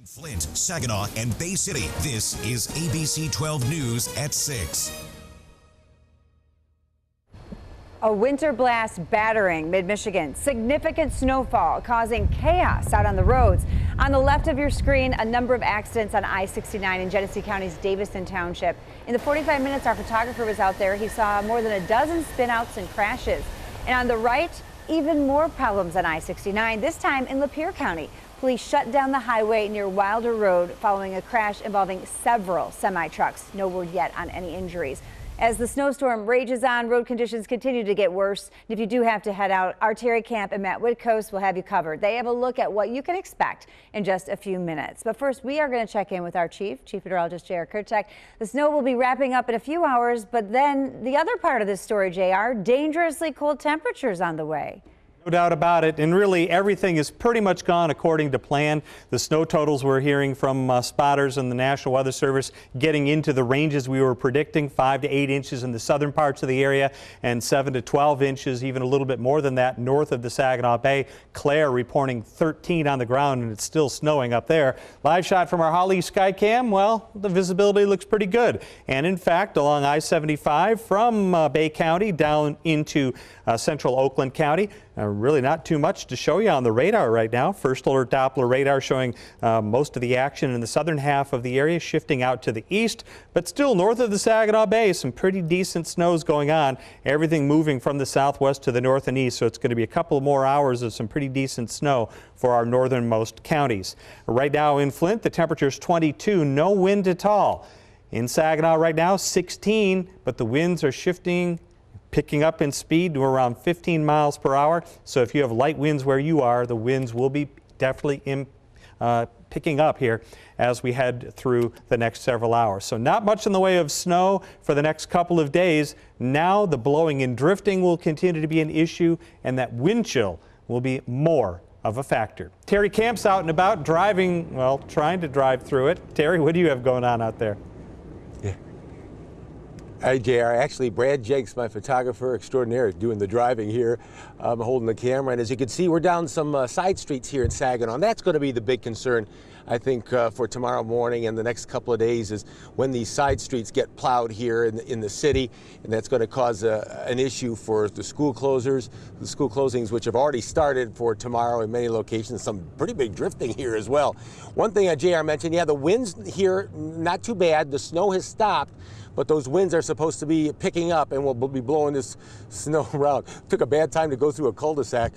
Flint, Saginaw, and Bay City, this is ABC 12 News at 6. A winter blast battering mid-Michigan. Significant snowfall causing chaos out on the roads. On the left of your screen, a number of accidents on I-69 in Genesee County's Davison Township. In the 45 minutes our photographer was out there, he saw more than a dozen spinouts and crashes. And on the right, even more problems on I-69, this time in Lapeer County. Police shut down the highway near Wilder Road following a crash involving several semi-trucks. No word yet on any injuries. As the snowstorm rages on, road conditions continue to get worse. If you do have to head out, our Terry Camp and Matt Whitkos will have you covered. They have a look at what you can expect in just a few minutes. But first, we are going to check in with our Chief Meteorologist J.R. Kurchak. The snow will be wrapping up in a few hours, but then the other part of this story, J.R., dangerously cold temperatures on the way. No doubt about it, and really everything is pretty much gone according to plan. The snow totals we're hearing from spotters and the National Weather Service getting into the ranges we were predicting, 5 to 8 inches in the southern parts of the area and 7 to 12 inches, even a little bit more than that north of the Saginaw Bay. Claire reporting 13 on the ground, and it's still snowing up there. Live shot from our Holly Skycam. Well, the visibility looks pretty good, and in fact along I-75 from Bay County down into central Oakland County. Really not too much to show you on the radar right now. First alert Doppler radar showing most of the action in the southern half of the area, shifting out to the east, but still north of the Saginaw Bay, some pretty decent snows going on. Everything moving from the southwest to the north and east, so it's going to be a couple more hours of some pretty decent snow for our northernmost counties. Right now in Flint, the temperature's 22, no wind at all. In Saginaw right now, 16, but the winds are shifting, picking up in speed to around 15 miles per hour. So if you have light winds where you are, the winds will be definitely picking up here as we head through the next several hours. So not much in the way of snow for the next couple of days. Now the blowing and drifting will continue to be an issue, and that wind chill will be more of a factor. Terry Camp's out and about driving, well, trying to drive through it. Terry, what do you have going on out there? Hi, JR. Actually, Brad Jenks, my photographer extraordinaire, is doing the driving here. I'm holding the camera, and as you can see, we're down some side streets here in Saginaw, and that's going to be the big concern, I think, for tomorrow morning and the next couple of days, is when these side streets get plowed here in the city, and that's going to cause an issue for the school closings, which have already started for tomorrow in many locations. Some pretty big drifting here as well. One thing JR mentioned, yeah, the winds here, not too bad. The snow has stopped, but those winds are supposed to be picking up, and we'll be blowing this snow around. Took a bad time to go through a cul-de-sac.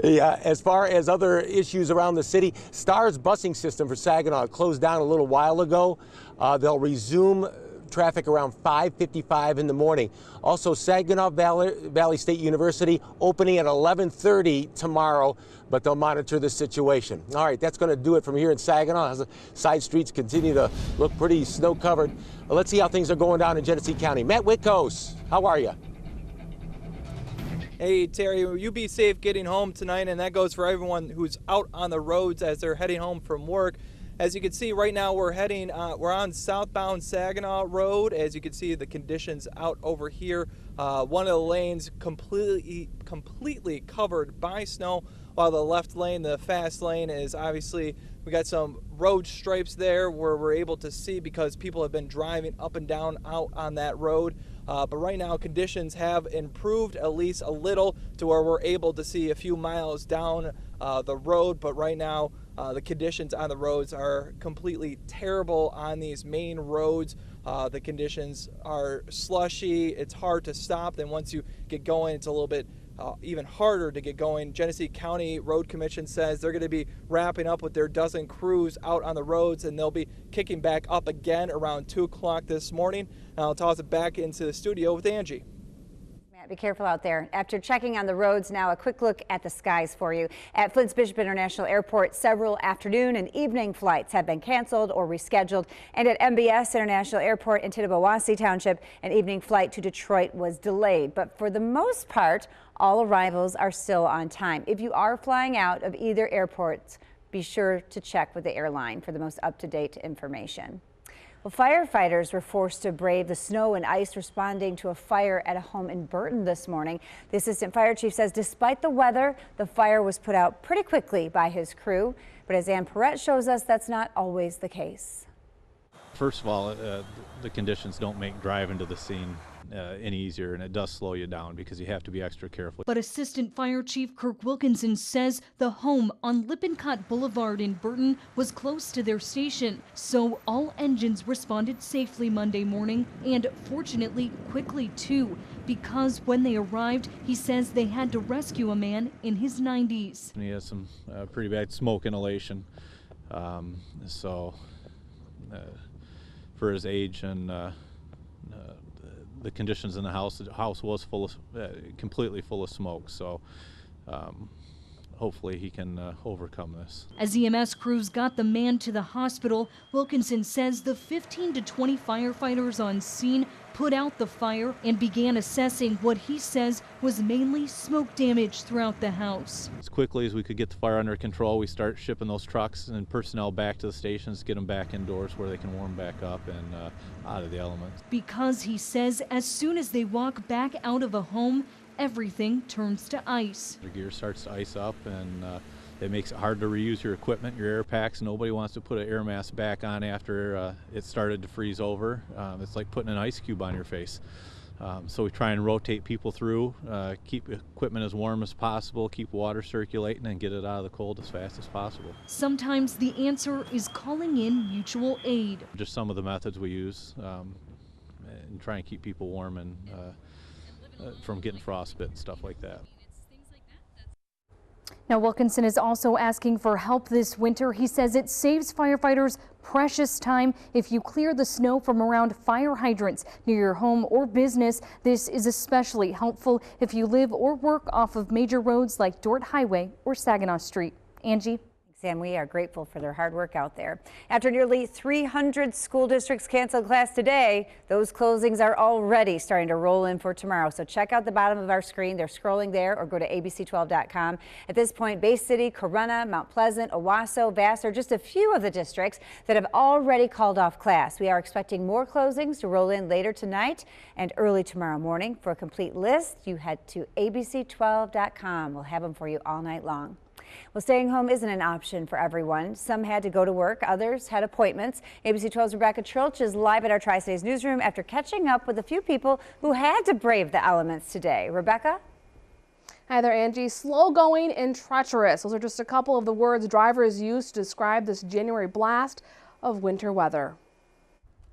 Yeah, as far as other issues around the city, Star's busing system for Saginaw closed down a little while ago. They'll resume traffic around 5:55 in the morning. Also, Saginaw Valley State University opening at 11:30 tomorrow, but they'll monitor the situation. All right, that's going to do it from here in Saginaw as the side streets continue to look pretty snow covered. Well, let's see how things are going down in Genesee County. Matt Whitkos, how are you? Hey, Terry, you be safe getting home tonight, and that goes for everyone who's out on the roads as they're heading home from work. As you can see right now, we're on southbound Saginaw Road. As you can see, the conditions out over here. One of the lanes completely covered by snow, while the left lane, the fast lane, is obviously, we got some road stripes there where we're able to see because people have been driving up and down out on that road. But right now conditions have improved at least a little to where we're able to see a few miles down the road. But right now the conditions on the roads are completely terrible on these main roads. The conditions are slushy. It's hard to stop. Then once you get going, it's a little bit even harder to get going. Genesee County Road Commission says they're going to be wrapping up with their dozen crews out on the roads, and they'll be kicking back up again around 2 o'clock this morning. And I'll toss it back into the studio with Angie. Be careful out there. After checking on the roads, now a quick look at the skies for you. At Flint's Bishop International Airport, several afternoon and evening flights have been canceled or rescheduled. And at MBS International Airport in Tittabawassee Township, an evening flight to Detroit was delayed. But for the most part, all arrivals are still on time. If you are flying out of either airports, be sure to check with the airline for the most up-to-date information. Well, firefighters were forced to brave the snow and ice responding to a fire at a home in Burton this morning. The assistant fire chief says despite the weather, the fire was put out pretty quickly by his crew. But as Ann Perrette shows us, that's not always the case. First of all, the conditions don't make driving to the scene any easier, and it does slow you down because you have to be extra careful. But Assistant Fire Chief Kirk Wilkinson says the home on Lippincott Boulevard in Burton was close to their station, so all engines responded safely Monday morning, and fortunately quickly too, because when they arrived, he says they had to rescue a man in his 90s. And he has some pretty bad smoke inhalation, for his age and the conditions in the house was full of, completely full of smoke, so hopefully he can overcome this. As EMS crews got the man to the hospital, Wilkinson says the 15 to 20 firefighters on scene put out the fire and began assessing what he says was mainly smoke damage throughout the house. As quickly as we could get the fire under control, we start shipping those trucks and personnel back to the stations, get them back indoors where they can warm back up and out of the elements. Because he says as soon as they walk back out of a home, everything turns to ice. The gear starts to ice up, and it makes it hard to reuse your equipment, your air packs. Nobody wants to put an air mask back on after it started to freeze over. It's like putting an ice cube on your face. So we try and rotate people through, keep equipment as warm as possible, keep water circulating, and get it out of the cold as fast as possible. Sometimes the answer is calling in mutual aid. Just some of the methods we use and try and keep people warm and from getting frostbite and stuff like that. Now, Wilkinson is also asking for help this winter. He says it saves firefighters precious time if you clear the snow from around fire hydrants near your home or business. This is especially helpful if you live or work off of major roads like Dort Highway or Saginaw Street. Angie. And we are grateful for their hard work out there. After nearly 300 school districts canceled class today, those closings are already starting to roll in for tomorrow. So check out the bottom of our screen. They're scrolling there, or go to abc12.com. At this point, Bay City, Corunna, Mount Pleasant, Owasso, Vassar, just a few of the districts that have already called off class. We are expecting more closings to roll in later tonight and early tomorrow morning. For a complete list, you head to abc12.com. We'll have them for you all night long. Well, staying home isn't an option for everyone. Some had to go to work, others had appointments. ABC 12's Rebecca Trilch is live at our Tri-States newsroom after catching up with a few people who had to brave the elements today. Rebecca? Hi there, Angie. Slow going and treacherous. Those are just a couple of the words drivers used to describe this January blast of winter weather.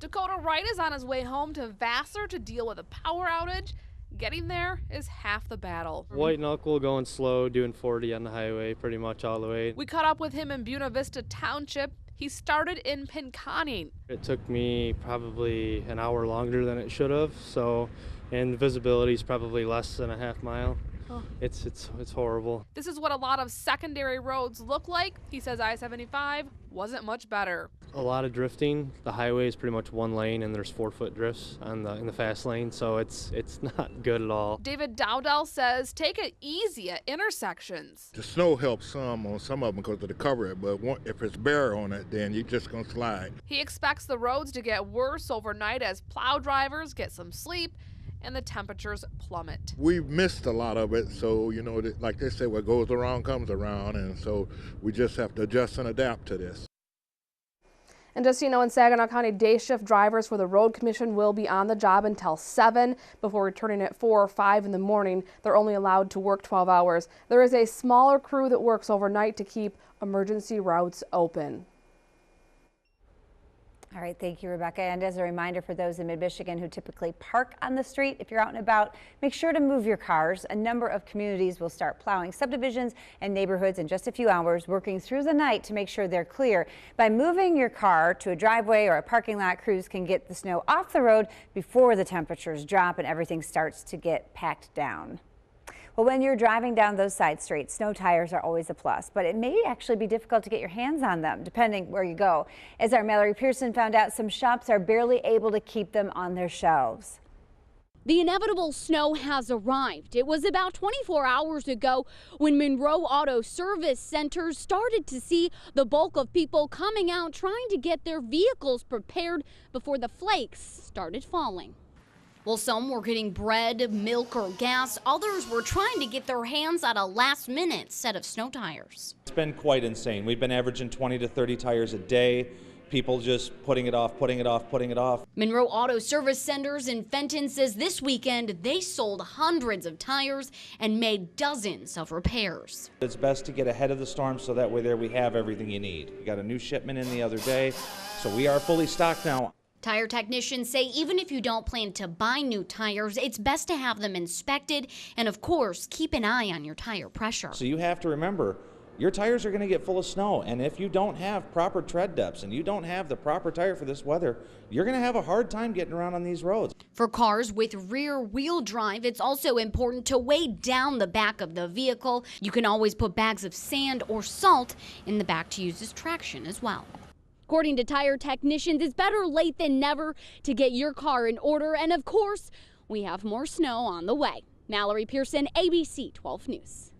Dakota Wright is on his way home to Vassar to deal with a power outage. Getting there is half the battle. White knuckle, going slow, doing 40 on the highway pretty much all the way. We caught up with him in Buena Vista Township. He started in Pinconning. It took me probably an hour longer than it should have, and the visibility is probably less than a half mile. Oh. It's horrible. This is what a lot of secondary roads look like. He says I-75 wasn't much better. A lot of drifting. The highway is pretty much one lane, and there's 4-foot drifts in the fast lane, so it's not good at all. David Dowdell says take it easy at intersections. The snow helps some on some of them because of the cover, but if it's bare on it, then you're just going to slide. He expects the roads to get worse overnight as plow drivers get some sleep and the temperatures plummet. We've missed a lot of it, so, you know, like they say, what goes around comes around, and so we just have to adjust and adapt to this. And just so you know, in Saginaw County, day shift drivers for the Road Commission will be on the job until 7 before returning at 4 or 5 in the morning. They're only allowed to work 12 hours. There is a smaller crew that works overnight to keep emergency routes open. All right, thank you, Rebecca. And as a reminder for those in mid-Michigan who typically park on the street, if you're out and about, make sure to move your cars. A number of communities will start plowing subdivisions and neighborhoods in just a few hours, working through the night to make sure they're clear. By moving your car to a driveway or a parking lot, crews can get the snow off the road before the temperatures drop and everything starts to get packed down. Well, when you're driving down those side streets, snow tires are always a plus, but it may actually be difficult to get your hands on them, depending where you go. As our Mallory Pearson found out, some shops are barely able to keep them on their shelves. The inevitable snow has arrived. It was about 24 hours ago when Monroe Auto Service Centers started to see the bulk of people coming out trying to get their vehicles prepared before the flakes started falling. Well, some were getting bread, milk, or gas. Others were trying to get their hands on a last-minute set of snow tires. It's been quite insane. We've been averaging 20 to 30 tires a day. People just putting it off. Monroe Auto Service Centers in Fenton says this weekend they sold hundreds of tires and made dozens of repairs. It's best to get ahead of the storm so that way there we have everything you need. We got a new shipment in the other day, so we are fully stocked now. Tire technicians say even if you don't plan to buy new tires, it's best to have them inspected and, of course, keep an eye on your tire pressure. So you have to remember, your tires are going to get full of snow, and if you don't have proper tread depths and you don't have the proper tire for this weather, you're going to have a hard time getting around on these roads. For cars with rear-wheel drive, it's also important to weigh down the back of the vehicle. You can always put bags of sand or salt in the back to use as traction as well. According to tire technicians, it's better late than never to get your car in order. And of course, we have more snow on the way. Mallory Pearson, ABC 12 News.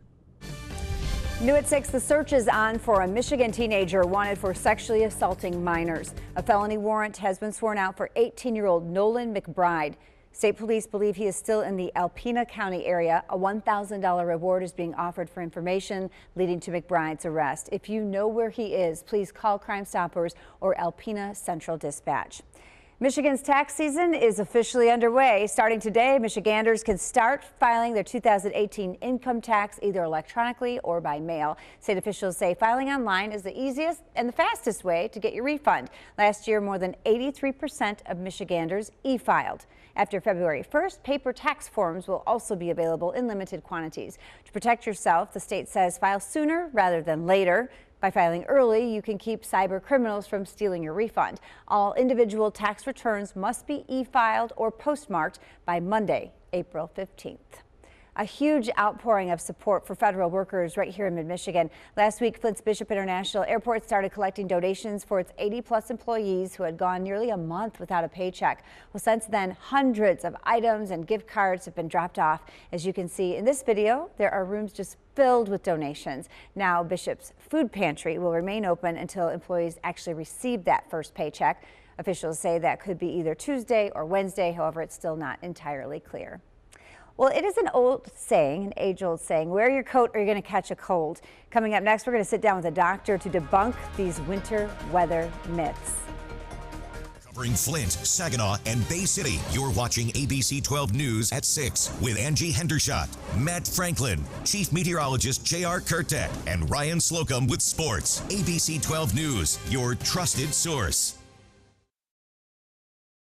New at 6, the search is on for a Michigan teenager wanted for sexually assaulting minors. A felony warrant has been sworn out for 18-year-old Nolan McBride. State police believe he is still in the Alpena County area. A $1,000 reward is being offered for information leading to McBride's arrest. If you know where he is, please call Crime Stoppers or Alpena Central Dispatch. Michigan's tax season is officially underway. Starting today, Michiganders can start filing their 2018 income tax either electronically or by mail. State officials say filing online is the easiest and the fastest way to get your refund. Last year, more than 83% of Michiganders e-filed. After February 1st, paper tax forms will also be available in limited quantities. To protect yourself, the state says file sooner rather than later. By filing early, you can keep cyber criminals from stealing your refund. All individual tax returns must be e-filed or postmarked by Monday, April 15th. A huge outpouring of support for federal workers right here in mid-Michigan. Last week, Flint's Bishop International Airport started collecting donations for its 80-plus employees who had gone nearly a month without a paycheck. Well, since then, hundreds of items and gift cards have been dropped off. As you can see in this video, there are rooms just filled with donations. Now, Bishop's food pantry will remain open until employees actually receive that first paycheck. Officials say that could be either Tuesday or Wednesday. However, it's still not entirely clear. Well, it is an age-old saying, wear your coat or you're going to catch a cold. Coming up next, we're going to sit down with a doctor to debunk these winter weather myths. Covering Flint, Saginaw, and Bay City, you're watching ABC 12 News at 6 with Angie Hendershot, Matt Franklin, Chief Meteorologist J.R. Kurtek, and Ryan Slocum with sports. ABC 12 News, your trusted source.